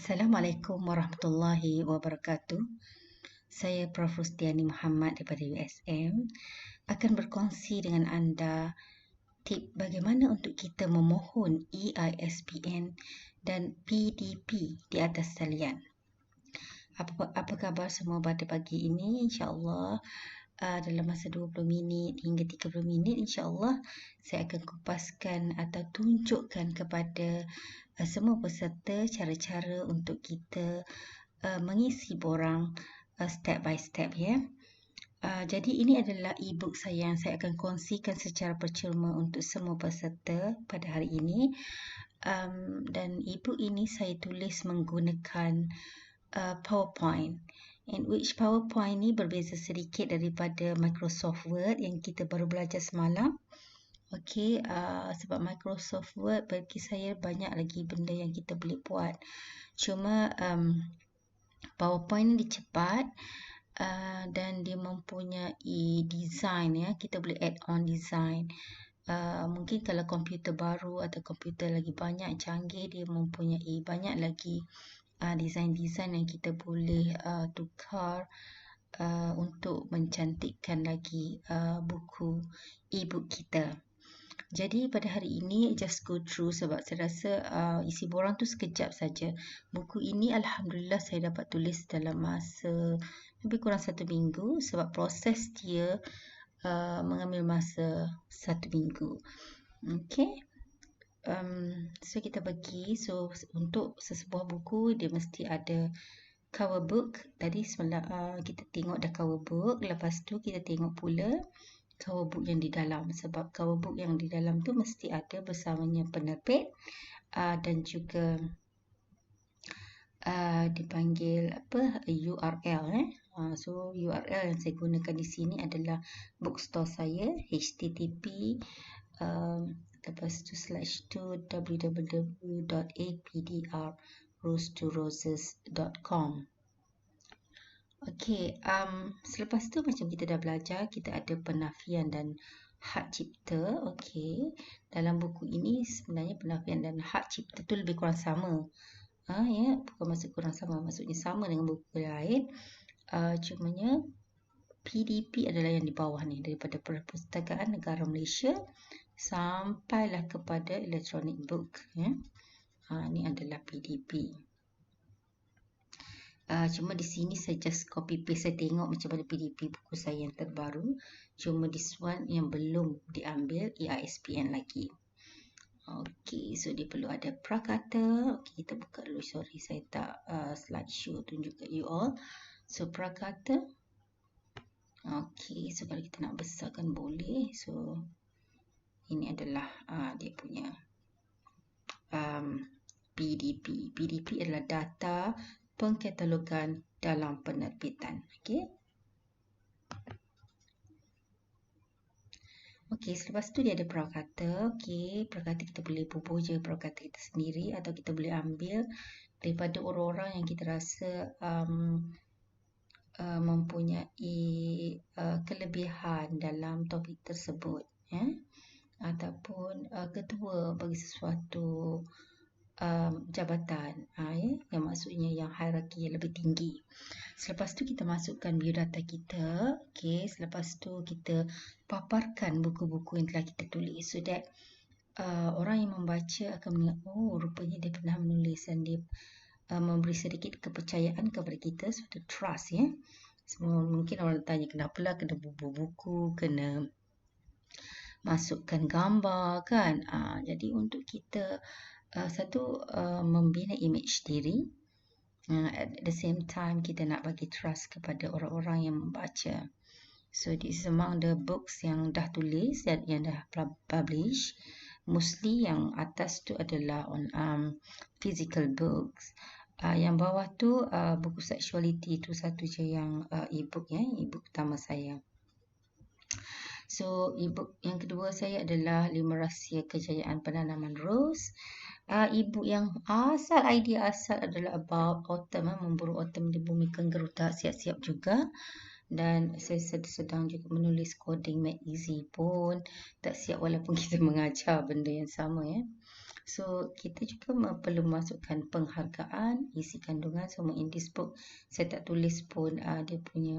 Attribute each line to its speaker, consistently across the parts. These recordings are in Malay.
Speaker 1: Assalamualaikum warahmatullahi wabarakatuh. Saya Prof. Rustiani Muhammad daripada USM akan berkongsi dengan anda tip bagaimana untuk kita memohon EISPN dan PDP di atas talian. Apa khabar semua pada pagi ini? InsyaAllah dalam masa 20 minit hingga 30 minit insyaAllah saya akan kupaskan atau tunjukkan kepada semua peserta cara-cara untuk kita mengisi borang step by step ya. Jadi ini adalah e-book saya yang saya akan kongsikan secara percuma untuk semua peserta pada hari ini. Dan e-book ini saya tulis menggunakan PowerPoint. In which PowerPoint ni berbeza sedikit daripada Microsoft Word yang kita baru belajar semalam. Okey, sebab Microsoft Word bagi saya banyak lagi benda yang kita boleh buat. Cuma PowerPoint ni dia cepat dan dia mempunyai design ya. Kita boleh add on design. Mungkin kalau komputer baru atau komputer lagi banyak canggih, dia mempunyai banyak lagi design-design yang kita boleh tukar untuk mencantikkan lagi buku e-book kita. Jadi pada hari ini just go through sebab saya rasa isi borang tu sekejap saja. Buku ini alhamdulillah saya dapat tulis dalam masa lebih kurang 1 minggu sebab proses dia mengambil masa 1 minggu. Okey. So kita bagi, so untuk sesebuah buku dia mesti ada cover book. Tadi kita tengok dah cover book, lepas tu kita tengok pula cover book yang di dalam, sebab cover book yang di dalam tu mesti ada bersamanya penerbit dan juga dipanggil apa URL so URL yang saya gunakan di sini adalah bookstore saya, http lepas tu /2 www.apdrrosetodroses.com. Okey, selepas tu macam kita dah belajar, kita ada penafian dan hak cipta. Okey, dalam buku ini sebenarnya penafian dan hak cipta tu lebih kurang sama. Ya, bukan maksud kurang sama, maksudnya sama dengan buku lain. Cumanya PDP adalah yang di bawah ni, daripada Perpustakaan Negara Malaysia sampailah kepada electronic book ya. Ni adalah PDP. Cuma di sini saya just copy paste, saya tengok macam mana PDP buku saya yang terbaru. Cuma this one yang belum diambil EISPN lagi. Okey, so dia perlu ada prakata. Okey, kita buka dulu. Sorry, saya tak slideshow tunjuk kat you all. So prakata. Okey, so kalau kita nak besarkan boleh. So ini adalah dia punya PDP. PDP adalah data pengkatalogan dalam penerbitan. Okey. Okey, selepas tu dia ada prakata. Okey, prakata kita boleh bubuh je prakata kita sendiri atau kita boleh ambil daripada orang-orang yang kita rasa mempunyai kelebihan dalam topik tersebut ya. Ataupun ketua bagi sesuatu jabatan ya, yang maksudnya yang hierarki yang lebih tinggi. Selepas tu kita masukkan biodata kita. Okey, selepas tu kita paparkan buku-buku yang telah kita tulis so that orang yang membaca akan mengingat, oh rupanya dia pernah menulis dan dia memberi sedikit kepercayaan kepada kita, suatu trust ya. Semua mungkin orang tanya kenapalah kena bubuh buku, kena masukkan gambar kan. Jadi untuk kita membina image diri, at the same time kita nak bagi trust kepada orang-orang yang membaca. So this is among the books yang dah tulis dan yang dah publish. Mostly yang atas tu adalah on physical books. Yang bawah tu buku sexuality tu satu je yang e-book ya, e-book pertama saya. So e-book yang kedua saya adalah 5 Rahsia Kejayaan Penanaman Ros. E-book yang idea asal adalah about autumn, memburu autumn di bumi Kenggeruta, siap-siap juga. Dan saya sedang juga menulis coding Make Easy pun tak siap walaupun kita mengajar benda yang sama ya. So kita juga perlu masukkan penghargaan, isi kandungan semua in this book. Saya tak tulis pun dia punya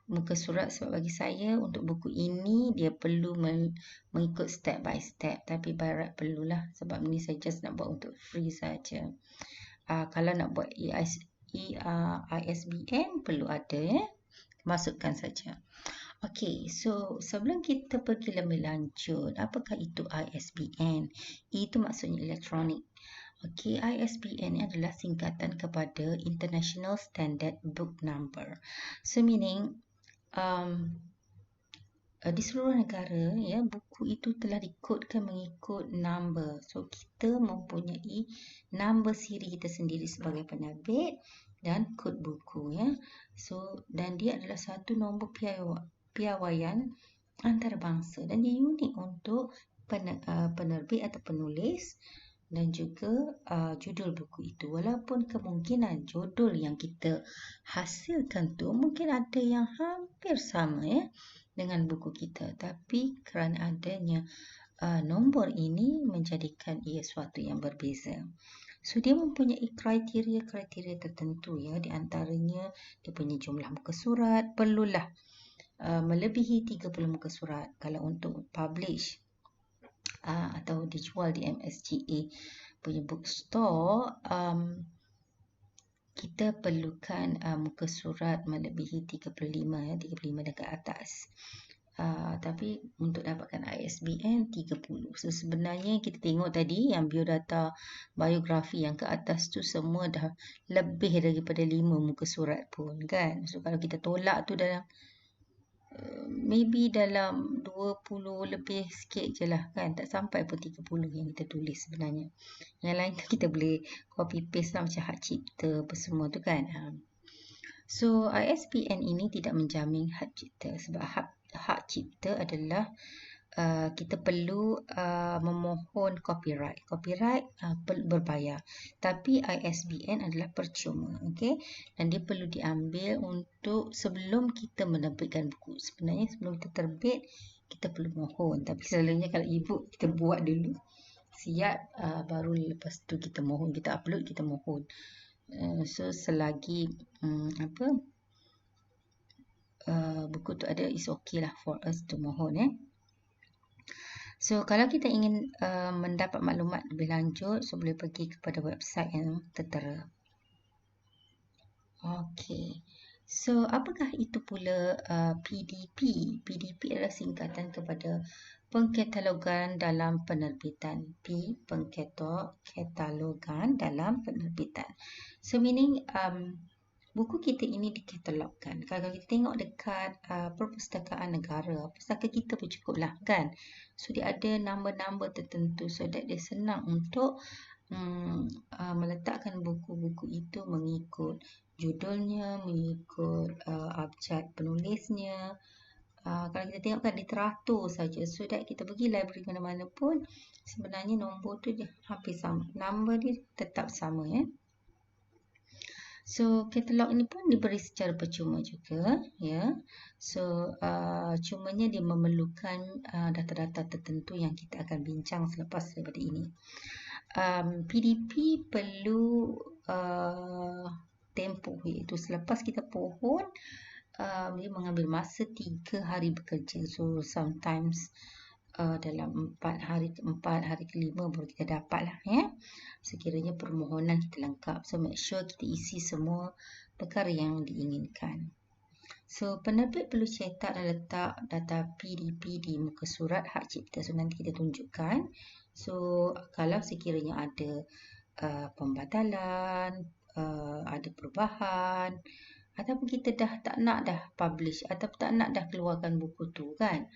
Speaker 1: muka surat sebab bagi saya untuk buku ini dia perlu mengikut step by step, tapi by right perlulah sebab ni saya just nak buat untuk free saja. Kalau nak buat ISBN perlu ada masukkan saja. Okey, so sebelum kita pergi lebih lanjut, apakah itu ISBN? Itu maksudnya elektronik. Okey, ISBN adalah singkatan kepada International Standard Book Number. So meaning di seluruh negara buku itu telah dikodkan mengikut number. So kita mempunyai number siri kita sendiri sebagai penerbit dan kod buku So dan dia adalah satu nombor piawaian antarabangsa dan dia unik untuk penerbit atau penulis dan juga judul buku itu. Walaupun kemungkinan judul yang kita hasilkan tu mungkin ada yang hampir sama dengan buku kita, tapi kerana adanya nombor ini menjadikan ia suatu yang berbeza. So dia mempunyai kriteria-kriteria tertentu di antaranya dia punya jumlah muka surat perlulah melebihi 30 muka surat kalau untuk publish atau dijual di MSGA punya bookstore. Kita perlukan muka surat melebihi 35 dan ke atas. Tapi untuk dapatkan ISBN 30. So sebenarnya kita tengok tadi yang biodata biografi yang ke atas tu semua dah lebih daripada 5 muka surat pun kan. So kalau kita tolak tu dalam maybe dalam 20 lebih sikit je lah kan, tak sampai pun 30 yang kita tulis sebenarnya. Yang lain tu kita boleh copy paste lah macam hak cipta apa semua tu kan. So ISBN ini tidak menjamin hak cipta sebab hak cipta adalah kita perlu memohon copyright. Copyright berbayar. Tapi ISBN adalah percuma. Okay? Dan dia perlu diambil untuk sebelum kita menerbitkan buku. Sebenarnya sebelum kita terbit, kita perlu mohon. Tapi selalunya kalau e-book, kita buat dulu. Siap, baru lepas tu kita mohon. Kita upload, kita mohon. So selagi buku tu ada, is okay lah for us to mohon So kalau kita ingin mendapat maklumat lebih lanjut, so boleh pergi kepada website yang tertera. Okey. So apakah itu pula PDP? PDP adalah singkatan kepada pengkatalogan dalam penerbitan. Pengkatalogan dalam penerbitan. So meaning buku kita ini dikatalogkan. Kalau kita tengok dekat perpustakaan negara, pustaka kita pun cukup lah kan. So dia ada nombor-nombor tertentu so that dia senang untuk meletakkan buku-buku itu mengikut judulnya, mengikut abjad penulisnya. Kalau kita tengok kan literatur saja, so that kita pergi library mana-mana pun sebenarnya nombor tu dia hampir sama. Nombor dia tetap sama So katalog ini pun diberi secara percuma juga So cumanya dia memerlukan data-data tertentu yang kita akan bincang selepas daripada ini. PDP perlu tempoh, iaitu selepas kita pohon dia mengambil masa 3 hari bekerja. So sometimes dalam 4 hari ke-5 baru kita dapat lah sekiranya permohonan kita lengkap. So make sure kita isi semua perkara yang diinginkan. So penerbit perlu cetak dan letak data PDP di muka surat hak cipta. So nanti kita tunjukkan. So kalau sekiranya ada pembatalan, ada perubahan, ataupun kita dah tak nak dah publish atau tak nak dah keluarkan buku tu kan.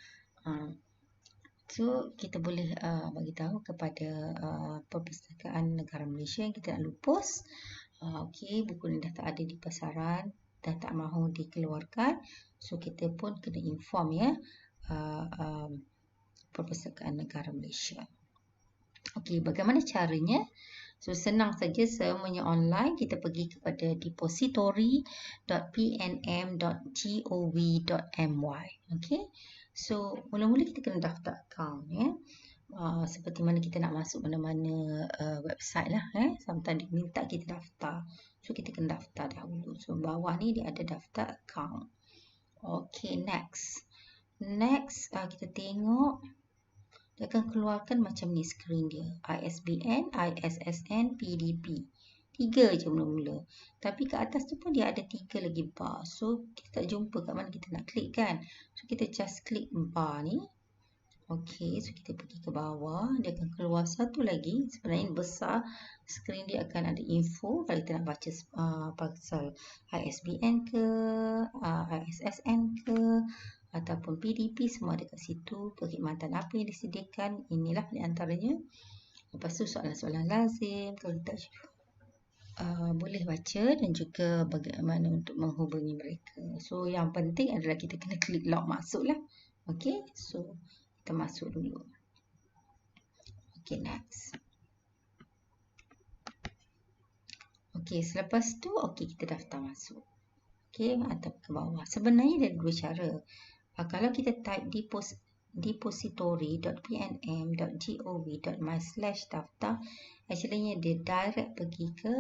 Speaker 1: So kita boleh bagi tahu kepada Perpustakaan Negara Malaysia yang kita nak lupus. Okey, buku ni dah tak ada di pasaran, dah tak mahu dikeluarkan. So kita pun kena inform Perpustakaan Negara Malaysia. Okey, bagaimana caranya? So senang saja, semuanya online. Kita pergi kepada depository.pnm.gov.my. Okey. So mula-mula kita kena daftar akaun seperti mana kita nak masuk mana-mana website lah. Sometimes dia minta kita daftar. So, kita kena daftar dahulu. So, bawah ni dia ada daftar account. Okay, next. Next, kita tengok. Dia akan keluarkan macam ni screen dia. ISBN, ISSN, PDP. 3 je mula-mula. Tapi kat atas tu pun dia ada 3 lagi bar. So, kita tak jumpa kat mana kita nak klik kan. So, kita just klik bar ni. Okey, so kita pergi ke bawah. Dia akan keluar satu lagi. Sebenarnya ini besar. Skrin dia akan ada info. Kalau kita nak baca pasal ISBN ke, ISSN ke, ataupun PDP, semua ada kat situ. Perkhidmatan apa yang disediakan. Inilah di antaranya. Lepas tu soalan-soalan lazim. Kalau kita boleh baca dan juga bagaimana untuk menghubungi mereka. So, yang penting adalah kita kena klik log masuk lah. Okey, so kita masuk dulu. Okay, next. Okay, selepas tu, okay, kita daftar masuk. Okay, atau ke bawah. Sebenarnya ada 2 cara. Kalau kita type depository.pnm.gov.my/daftar, actually dia direct pergi ke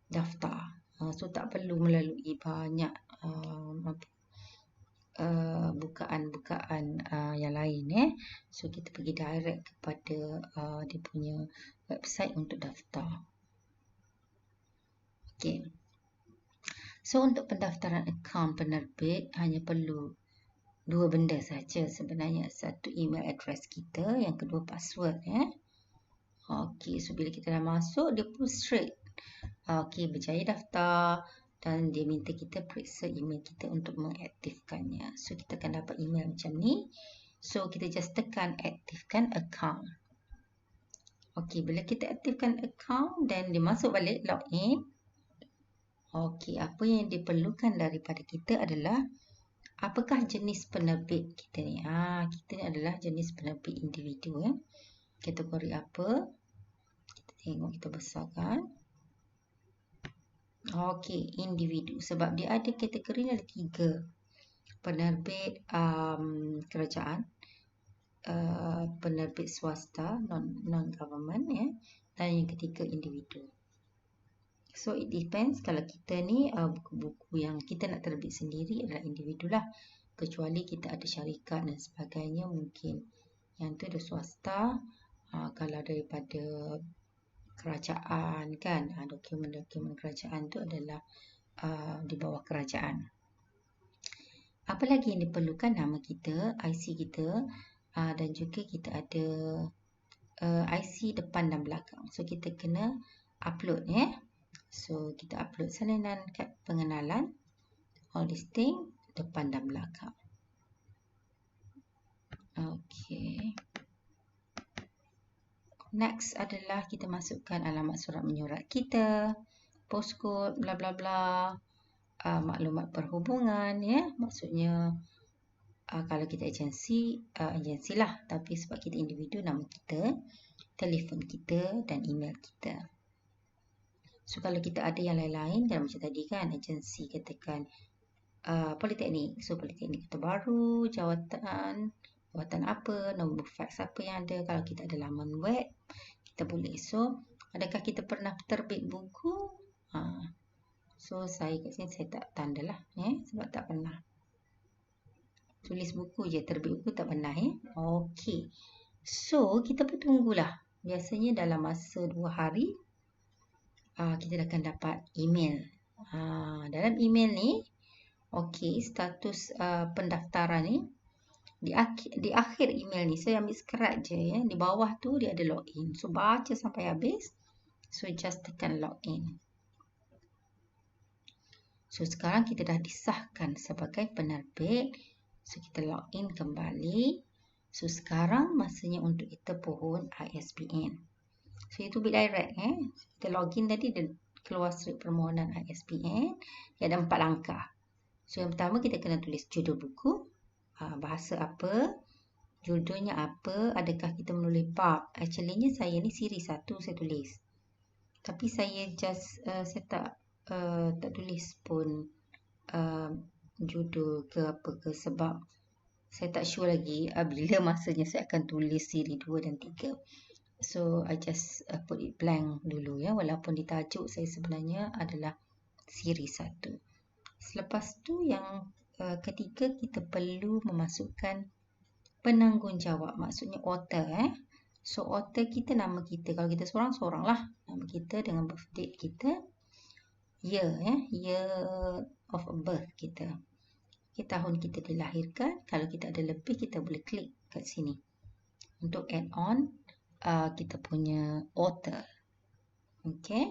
Speaker 1: daftar. So, tak perlu melalui banyak bukaan-bukaan yang lain. So, kita pergi direct kepada dia punya website untuk daftar. Okay. So, untuk pendaftaran akaun penerbit hanya perlu 2 benda saja sebenarnya. Satu, email address kita. Yang kedua, password. Okay, so bila kita dah masuk, dia pun straight. Okay, berjaya daftar. Dan dia minta kita periksa email kita untuk mengaktifkannya. So, kita akan dapat email macam ni. So, kita just tekan aktifkan account. Okey, bila kita aktifkan account dan dia masuk balik, login. Okey, apa yang diperlukan daripada kita adalah apakah jenis penerbit kita ni. Kita ni adalah jenis penerbit individu. Kategori apa? Kita tengok, kita besarkan. Okey, individu. Sebab dia ada kategori ni ada 3. Penerbit kerajaan, penerbit swasta, non-government, dan yang ketiga individu. So, it depends. Kalau kita ni buku-buku yang kita nak terbit sendiri adalah individu lah. Kecuali kita ada syarikat dan sebagainya, mungkin yang tu ada swasta. Kalau daripada kerajaan kan, dokumen-dokumen kerajaan tu adalah di bawah kerajaan. Apa lagi yang diperlukan? Nama kita, IC kita, dan juga kita ada IC depan dan belakang. So, kita kena upload So, kita upload salinan kad pengenalan, all this thing, depan dan belakang. Okay. Next adalah kita masukkan alamat surat menyurat kita, postcode, bla bla bla, maklumat perhubungan, maksudnya kalau kita agensi lah, tapi sebab kita individu, nama kita, telefon kita dan email kita. So, kalau kita ada yang lain-lain, macam tadi kan, agensi katakan politeknik. So, politeknik Kota Baru, jawatan apa, nombor fax apa yang ada. Kalau kita ada laman web, kita boleh. So, adakah kita pernah terbit buku? So, saya kat sini saya tak tanda lah, sebab tak pernah. Tulis buku je, terbit buku tak pernah. Okey. So, kita pun tunggulah. Biasanya dalam masa 2 hari, kita akan dapat email. Dalam email ni, okey, status pendaftaran ni, di akhir email ni, saya ambil scrap je. Di bawah tu, dia ada login. So, baca sampai habis. So, just tekan login. So, sekarang kita dah disahkan sebagai penerbit. So, kita login kembali. So, sekarang masanya untuk kita pohon ISBN. So, itu bit direct. Kita login tadi dan keluar straight permohonan ISBN. Dia ada 4 langkah. So, yang pertama kita kena tulis judul buku. Bahasa apa. Judulnya apa. Adakah kita menulis bab. Actually, saya ni siri 1 saya tulis. Tapi saya just, saya tak tulis pun judul ke apa ke. Sebab Saya tak sure lagi bila masanya saya akan tulis siri 2 dan 3. So, I just put it blank dulu ya. Walaupun di tajuk saya sebenarnya adalah siri 1. Selepas tu yang ketiga, kita perlu memasukkan penanggungjawab. Maksudnya author. So, author kita nama kita. Kalau kita seorang-seorang lah. Nama kita dengan birth date kita. Year of birth kita. Tahun kita dilahirkan. Kalau kita ada lebih, kita boleh klik kat sini. Untuk add on kita punya author. Okay.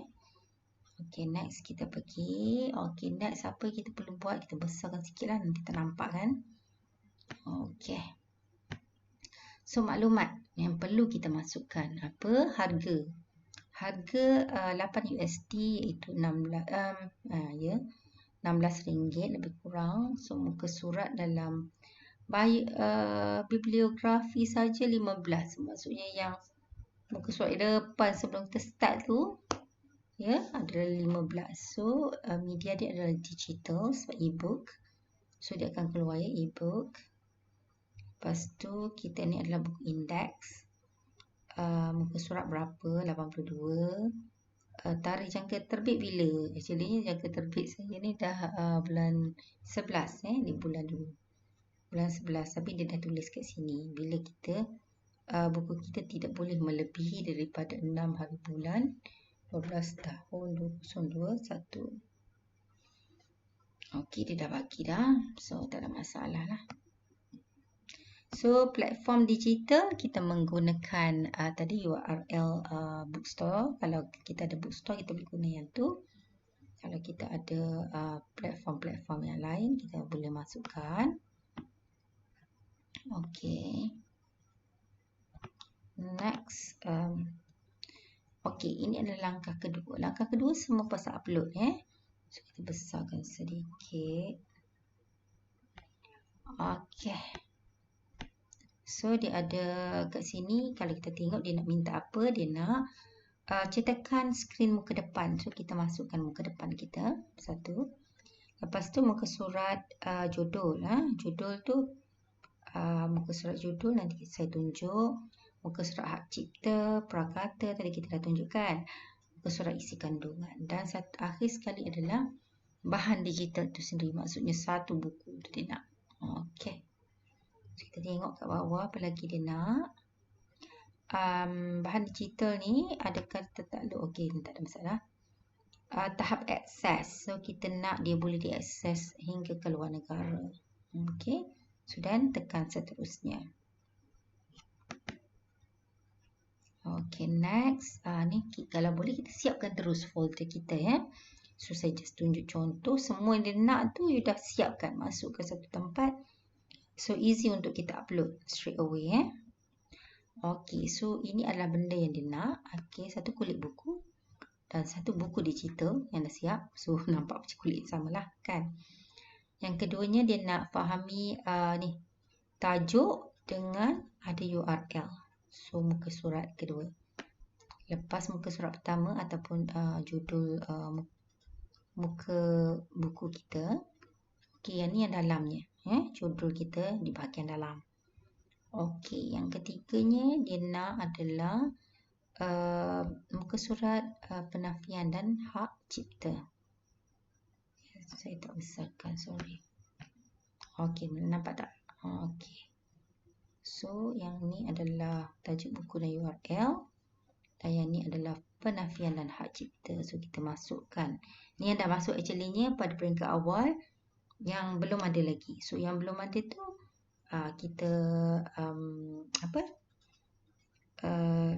Speaker 1: Okay, next kita pergi. Okay, next apa kita perlu buat? Kita besarkan sikit lah. Nanti tak nampak kan. Okay. So, maklumat yang perlu kita masukkan. Apa? Harga. Harga 8 USD iaitu 16 ringgit lebih kurang. So, muka surat dalam bibliografi saja 15. Maksudnya yang muka surat depan sebelum kita start tu adalah 15. So, media dia adalah digital sebab e-book. So, dia akan keluar e-book. Lepas tu, kita ni adalah buku indeks. Muka surat berapa? 82. Tarikh jangka terbit bila? Actually, jangka terbit saya ni dah bulan 11 di bulan dulu. Bulan 11. Tapi dia dah tulis kat sini. Bila kita, buku kita tidak boleh melebihi daripada 6 hari bulan 12 tahun 2021. Okey, dia dah bagi dah. So, tak ada masalah lah. So, platform digital kita menggunakan tadi URL bookstore. Kalau kita ada bookstore, kita boleh guna yang tu. Kalau kita ada platform-platform yang lain, kita boleh masukkan. Okay. Next. Okay, ini adalah langkah kedua. Langkah kedua semua pasal upload. So, kita besarkan sedikit. Okay. So, dia ada kat sini, kalau kita tengok dia nak minta apa, dia nak cetakan skrin muka depan. So, kita masukkan muka depan kita, satu. Lepas tu, muka surat judul. Judul tu, muka surat judul nanti saya tunjuk. Muka surat hak cipta, prakata, tadi kita dah tunjukkan. Muka surat isi kandungan. Dan akhir sekali adalah bahan digital tu sendiri. Maksudnya satu buku tu dia nak. Okay. Kita tengok kat bawah apa lagi dia nak. Bahan digital ni adakah tertakluk? Okey, tak ada masalah. Tahap akses. So, kita nak dia boleh diakses hingga ke luar negara. Okey. So, dan tekan seterusnya. Okey, next. Ni kalau boleh kita siapkan terus folder kita So, saya just tunjuk contoh. Semua yang dia nak tu you dah siapkan. Masuk ke satu tempat. So, easy untuk kita upload straight away. Okay, so ini adalah benda yang dia nak. Okay, satu kulit buku dan satu buku digital yang dah siap. So, nampak macam kulit sama lah kan. Yang keduanya dia nak fahami ni tajuk dengan ada URL. So, muka surat kedua. Lepas muka surat pertama ataupun judul muka buku kita. Okay, yang ni yang dalamnya. Judul kita di bahagian dalam. Okey, yang ketiganya dia nak adalah muka surat penafian dan hak cipta. Saya tak besarkan, sorry. Okey, nampak tak? Okey. So, yang ni adalah tajuk buku dan URL. Dan yang ni adalah penafian dan hak cipta. So, kita masukkan. Ni yang dah masuk actually-nya pada peringkat awal. Yang belum ada lagi. So, yang belum ada tu kita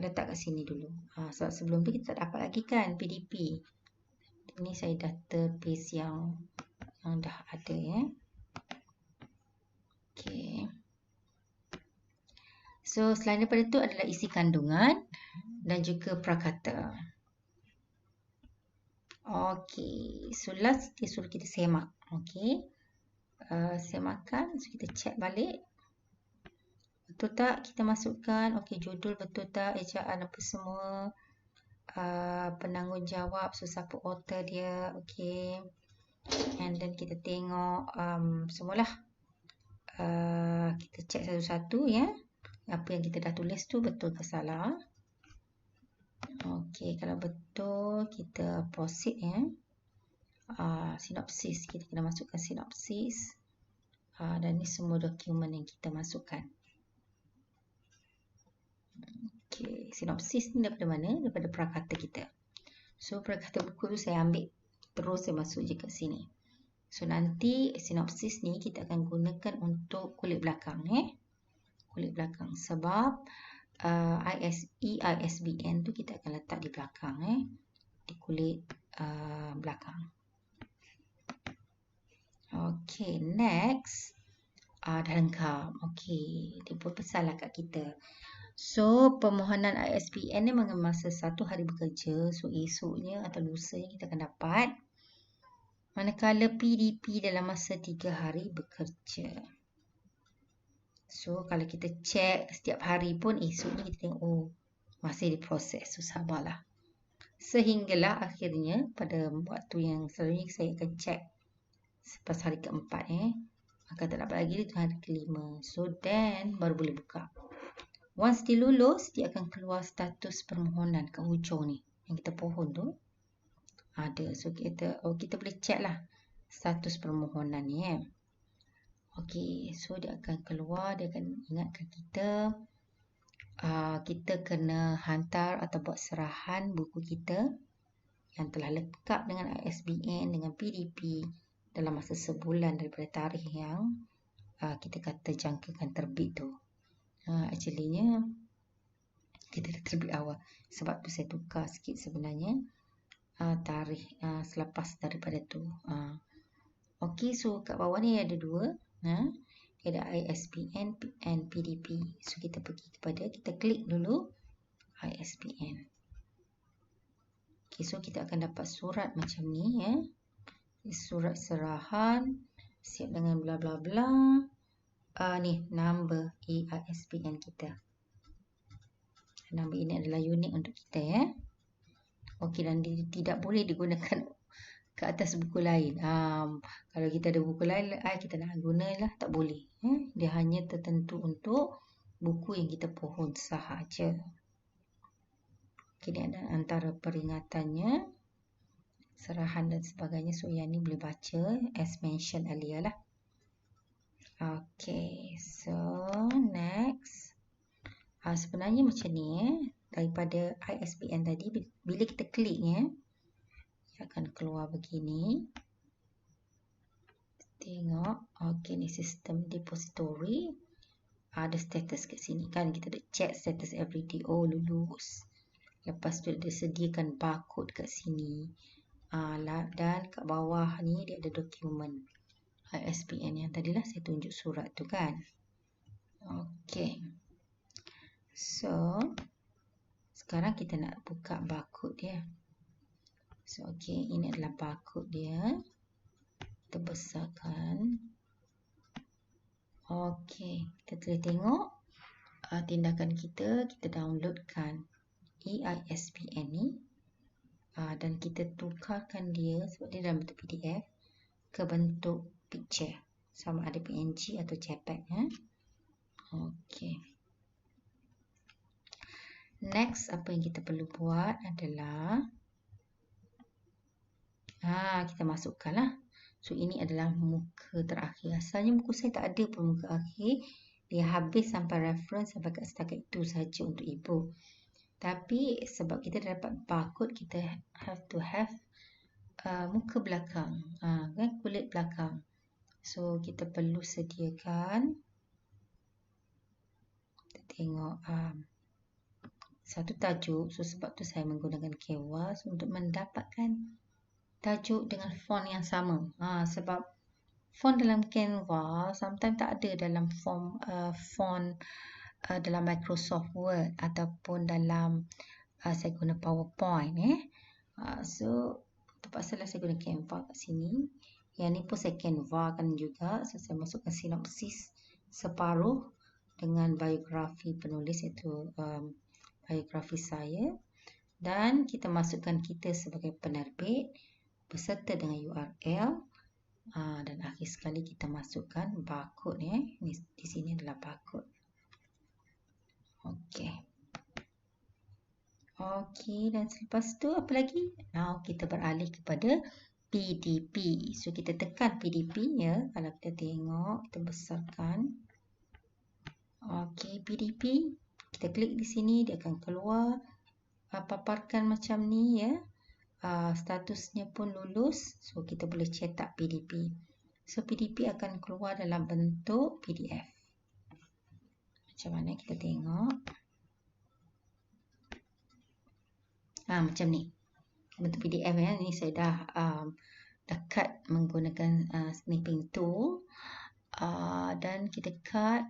Speaker 1: letak kat sini dulu. Sebab sebelum tu kita tak dapat lagi kan PDP. Ini saya dah terpaste yang dah ada Okay. So, selain daripada tu adalah isi kandungan dan juga prakata. Okay. So, last dia suruh kita semak. Okay. Semakan. So, kita check balik. Betul tak kita masukkan? Okey, judul betul tak? Ejaan apa semua? Penanggungjawab. So, siapa author dia? Okey. And then kita tengok semualah. kita cek satu-satu ya. Apa yang kita dah tulis tu betul ke salah. Okey, kalau betul kita proceed ya. Sinopsis, kita kena masukkan sinopsis. Dan ni semua dokumen yang kita masukkan. Okey, sinopsis ni daripada mana? Daripada prakata kita. So, prakata buku tu saya ambil terus saya masuk je kat sini. So, nanti sinopsis ni kita akan gunakan untuk kulit belakang kulit belakang. Sebab ISBN tu kita akan letak di belakang di kulit belakang. Okey, next. Dah lengkap. Okey, dia pun pesan lah kat kita. So, permohonan ISBN ni mengambil masa 1 hari bekerja. So, esoknya atau lusanya kita akan dapat. Manakala PDP dalam masa 3 hari bekerja. So, kalau kita cek setiap hari pun esoknya kita tengok, masih diproses. So, sabarlah. Sehinggalah akhirnya pada waktu yang selalunya saya akan cek selepas hari keempat akan tak dapat lagi itu hari kelima. So, then baru boleh buka. Once dia lulus, dia akan keluar status permohonan kat hujung ni. Yang kita pohon tu. Ada. So, kita boleh cek lah status permohonan ni Okey. So, dia akan keluar. Dia akan ingatkan kita. Kita kena hantar atau buat serahan buku kita yang telah lengkap dengan ISBN, dengan PDP dalam masa sebulan daripada tarikh yang kita kata jangkakan terbit tu. Actually-nya kita dah terbit awal. Sebab tu saya tukar sikit sebenarnya tarikh selepas daripada tu. Okey, so kat bawah ni ada dua. Ada ISBN and PDP. So kita pergi kepada, kita klik dulu ISBN. Okey, so kita akan dapat surat macam ni Surat serahan siap dengan bla bla bla. Ni number ISBN kita. Number ini adalah unik untuk kita Okey, dan dia tidak boleh digunakan ke atas buku lain. Kalau kita ada buku lain, kita nak gunalah, tak boleh. Dia hanya tertentu untuk buku yang kita pohon sahaja. Okey, ni ada antara peringatannya, serahan dan sebagainya. So, yang ni boleh baca as mentioned earlier lah. Okey, so next. Sebenarnya macam ni daripada ISBN tadi, bila kita klik dia akan keluar begini. Tengok. Okey, ni sistem depository. Ada status kat sini kan. Kita ada check status everyday. Oh, lulus. Lepas tu dia sediakan barcode kat sini. Dan kat bawah ni dia ada dokumen ISBN yang tadilah saya tunjuk surat tu kan. Okey. So, sekarang kita nak buka barcode dia. So, okey, ini adalah barcode dia. Kita besarkan. Okey, kita boleh tengok tindakan kita downloadkan ISBN ni. Dan kita tukarkan dia, sebab dia dalam bentuk PDF, ke bentuk picture. Sama ada PNG atau JPEG. Okey. Next, apa yang kita perlu buat adalah kita masukkanlah. So, ini adalah muka terakhir. Asalnya muka saya tak ada pun muka akhir. Dia habis sampai reference sampai kat setakat itu saja untuk ibu. Tapi sebab kita dah dapat barcode, kita have to have muka belakang, kan, kulit belakang. So, kita perlu sediakan. Kita tengok satu tajuk. So, sebab tu saya menggunakan Canvas untuk mendapatkan tajuk dengan font yang sama. Sebab font dalam Canva sometimes tak ada dalam font dalam Microsoft Word ataupun dalam saya guna PowerPoint. So, terpaksalah saya guna Canva kat sini. Yang ni pun saya Canva kan juga. So, saya masukkan sinopsis separuh dengan biografi penulis, iaitu biografi saya. Dan kita masukkan kita sebagai penerbit beserta dengan URL. Dan akhir sekali kita masukkan barcode di sini adalah barcode. Okey. Okey, dan selepas tu apa lagi? Now kita beralih kepada PDP. So kita tekan PDP ya. Kalau kita tengok, kita besarkan. Okey, PDP. Kita klik di sini, dia akan keluar paparkan macam ni ya. Statusnya pun lulus. So kita boleh cetak PDP. So PDP akan keluar dalam bentuk PDF. Macam mana kita tengok? Macam ni. Bentuk PDF ya. Ni saya dah cut menggunakan snipping tool. Dan kita cut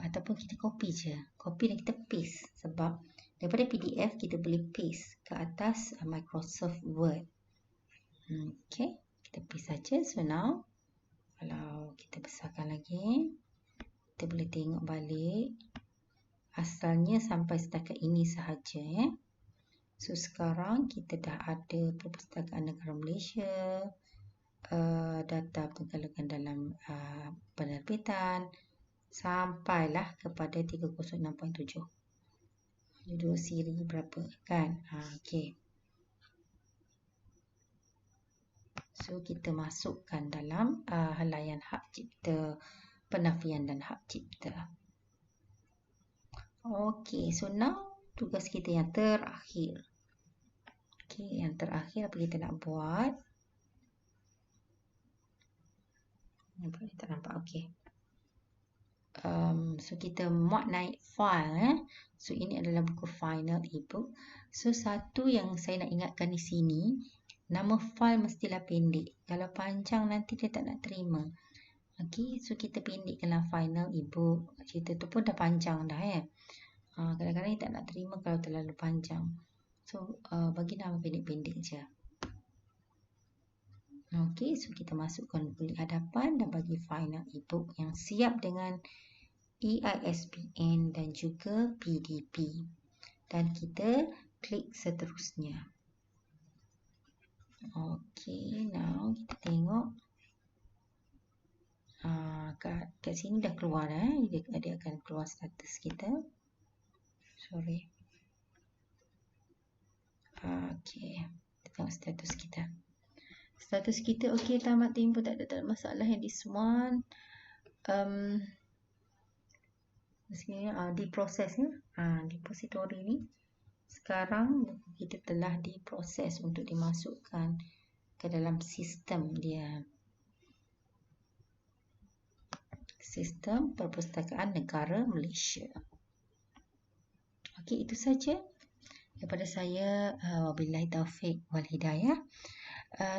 Speaker 1: ataupun kita copy je. Copy dan kita paste. Sebab daripada PDF kita boleh paste ke atas Microsoft Word. Okay. Kita paste saja. So now, kalau kita besarkan lagi, kita boleh tengok balik. Asalnya sampai setakat ini sahaja ya. So sekarang kita dah ada Perpustakaan Negara Malaysia, data pengkalangan dalam penerbitan, sampailah kepada 306.7. Judul siri berapa kan? Okey. So kita masukkan dalam helaian hak cipta, penafian dan hak cipta. Okey, so now tugas kita yang terakhir. Okey, yang terakhir apa kita nak buat? Nampak tak nampak? Okey. So kita muat naik file So ini adalah buku final ebook. So satu yang saya nak ingatkan di sini, nama file mestilah pendek. Kalau panjang nanti dia tak nak terima. Okey, so kita pendekkanlah final ebook. Cerita tu pun dah panjang dah ya. Kadang-kadang dia tak nak terima kalau terlalu panjang. So bagi nama pendek-pendek je. Okey, so kita masukkan kulit hadapan dan bagi final ebook yang siap dengan EISBN dan juga PDP. Dan kita klik seterusnya. Okey, now kita tengok. Kat sini dah keluar dah. Dia akan keluar status kita. Sorry. Okey, kita tengok status kita. Status kita okey, tamat tempoh, tak ada masalah yang this one. Diprosesnya, depository ni sekarang kita telah diproses untuk dimasukkan ke dalam sistem dia. Sistem Perpustakaan Negara Malaysia. Okey, itu saja daripada saya. Wabillahi taufik wal hidayah.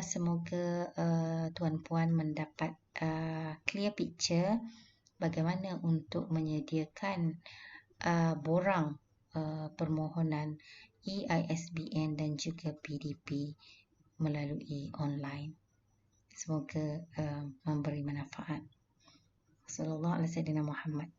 Speaker 1: Semoga tuan-puan mendapat clear picture bagaimana untuk menyediakan borang permohonan EISBN dan juga PDP melalui online. Semoga memberi manfaat. Sallallahu alaihi wasallam Muhammad.